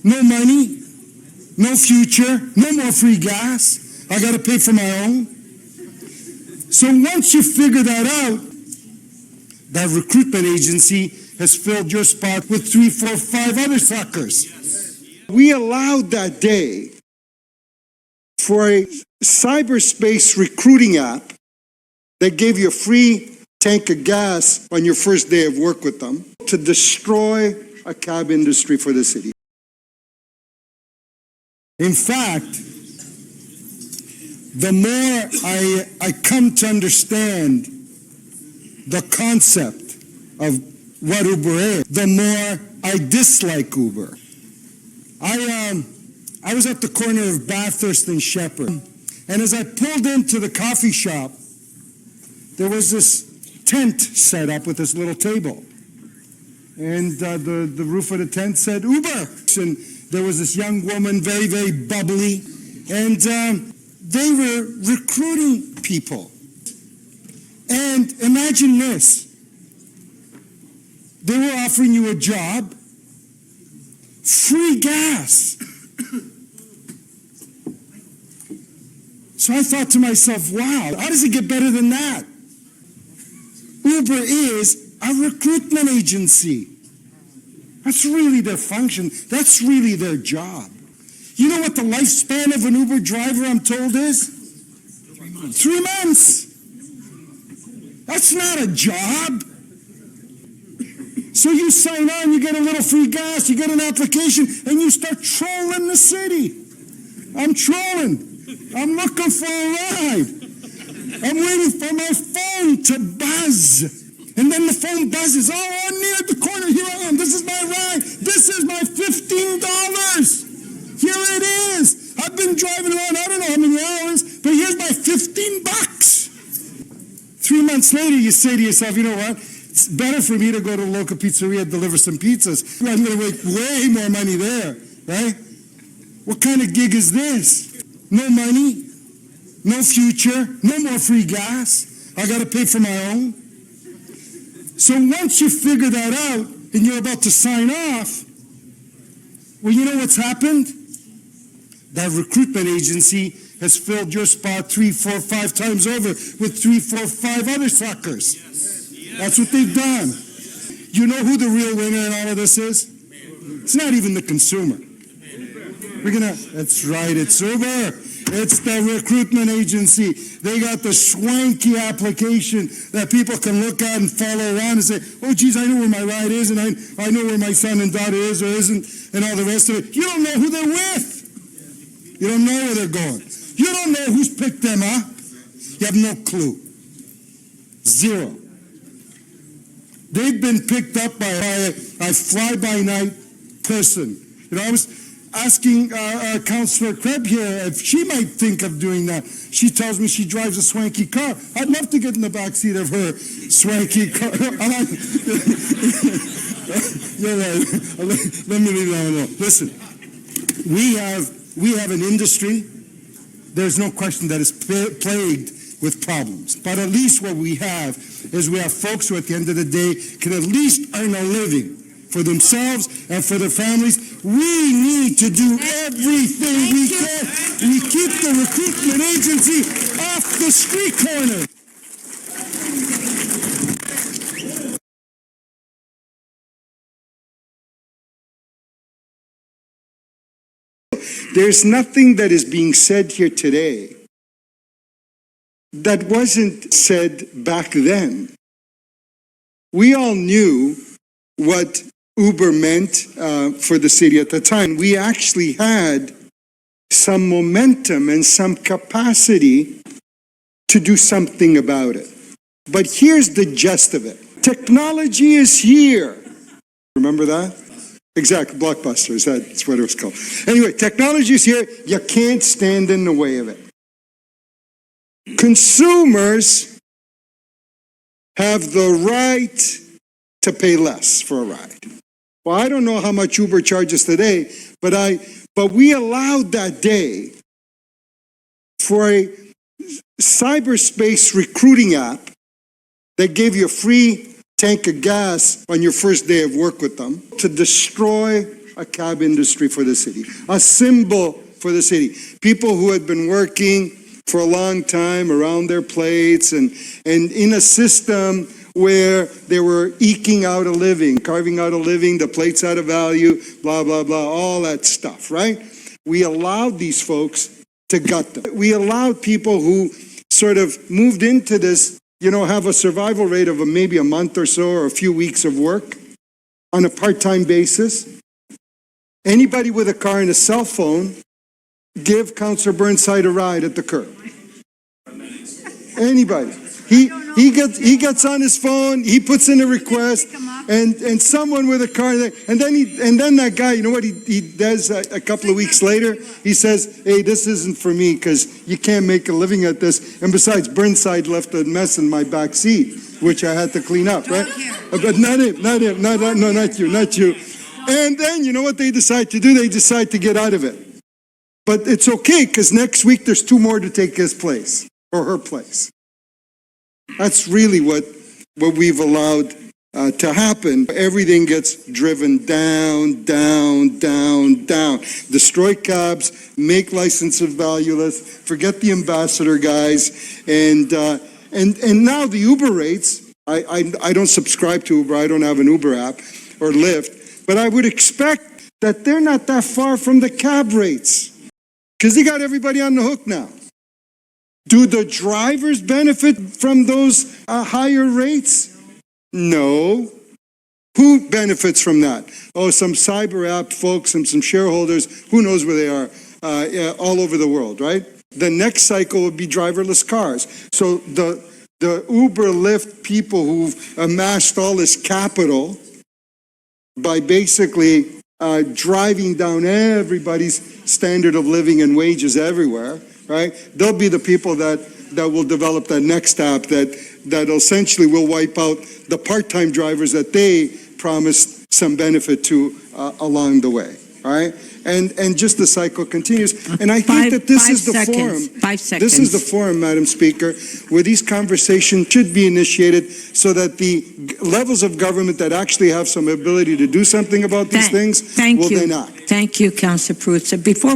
no money, no future, no more free gas. I got to pay for my own. So once you figure that out, that recruitment agency has filled your spot with 3, 4, 5 other suckers. We allowed that day for a cyberspace recruiting app that gave you a free tank of gas on your first day of work with them to destroy a cab industry for the city. In fact, the more I come to understand the concept of what Uber is, the more I dislike Uber. I was at the corner of Bathurst and Shepherd, and as I pulled into the coffee shop, there was this tent set up with this little table. And the roof of the tent said Uber. And there was this young woman, very, very bubbly, and they were recruiting people. And imagine this. They were offering you a job, free gas. So I thought to myself, wow, how does it get better than that? Uber is a recruitment agency. That's really their function. That's really their job. You know what the lifespan of an Uber driver, I'm told, is? 3 months. 3 months. That's not a job. So you sign on, you get a little free gas, you get an application, and you start trolling the city. I'm trolling. I'm looking for a ride. I'm waiting for my phone to buzz. And then the phone buzzes. Oh, I'm near the corner. Here I am. This is my ride. This is my $15. Here it is. I've been driving around, I don't know how many hours, but here's my $15. 3 months later, you say to yourself, you know what? It's better for me to go to a local pizzeria and deliver some pizzas. I'm going to make way more money there, right? What kind of gig is this? No money, no future, no more free gas. I got to pay for my own. So once you figure that out and you're about to sign off, well, you know what's happened? That recruitment agency has filled your spot 3, 4, 5 times over with 3, 4, 5 other suckers. That's what they've done. You know who the real winner in all of this is? It's not even the consumer. That's right, it's Uber. It's the recruitment agency. They got the swanky application that people can look at and follow around and say, oh, geez, I know where my ride is, and I know where my son and daughter is or isn't, and all the rest of it. You don't know who they're with. You don't know where they're going. You don't know who's picked them up. You have no clue. Zero. They've been picked up by a fly-by-night person. You know, I was asking Councillor Krebs here if she might think of doing that. She tells me she drives a swanky car. I'd love to get in the back seat of her swanky car. You're right. Let me leave that alone. Listen, we have an industry. There's no question that is plagued with problems. But at least what we have is we have folks who at the end of the day can at least earn a living for themselves and for their families. We need to do everything we can. We keep the recruitment agency off the street corner. There's nothing that is being said here today that wasn't said back then. We all knew what Uber meant for the city at the time. We actually had some momentum and some capacity to do something about it. But here's the gist of it. Technology is here. Remember that? Exactly, Blockbusters, that's what it was called. Anyway, technology is here. You can't stand in the way of it. Consumers have the right to pay less for a ride. Well, I don't know how much Uber charges today, but we allowed that day for a cyberspace recruiting app that gave you a free tank of gas on your first day of work with them to destroy a cab industry for the city, a symbol for the city. People who had been working for a long time around their plates and in a system where they were eking out a living, carving out a living, the plates had a value, blah, blah, blah, all that stuff, right? We allowed these folks to gut them. We allowed people who sort of moved into this, have a survival rate of maybe a month or so or a few weeks of work on a part-time basis. Anybody with a car and a cell phone, give Councillor Burnside a ride at the curb. Anybody. He gets on his phone, he puts in a request, and someone with a car, and then that guy, you know what he does a couple of weeks later? He says, hey, this isn't for me because you can't make a living at this. And besides, Burnside left a mess in my back seat, which I had to clean up, right? But not you. And then, you know what they decide to do? They decide to get out of it. But it's okay, because next week there's 2 more to take his place, or her place. That's really what we've allowed to happen. Everything gets driven down, down, down, down. Destroy cabs, make licenses valueless, forget the ambassador guys, and now the Uber rates, I don't subscribe to Uber, I don't have an Uber app, or Lyft, but I would expect that they're not that far from the cab rates. Because they got everybody on the hook now. Do the drivers benefit from those higher rates? No. Who benefits from that? Oh, some cyber app folks and some shareholders, who knows where they are, all over the world, right? The next cycle would be driverless cars. So the Uber, Lyft people who've amassed all this capital by basically driving down everybody's standard of living and wages everywhere, right? They'll be the people that will develop that next app that essentially will wipe out the part-time drivers that they promised some benefit to along the way, all right? And just the cycle continues. And I think that this is the forum. 5 seconds. This is the forum, Madam Speaker, where these conversations should be initiated so that the levels of government that actually have some ability to do something about these things will then act. Thank you, Councillor Pruitt. Before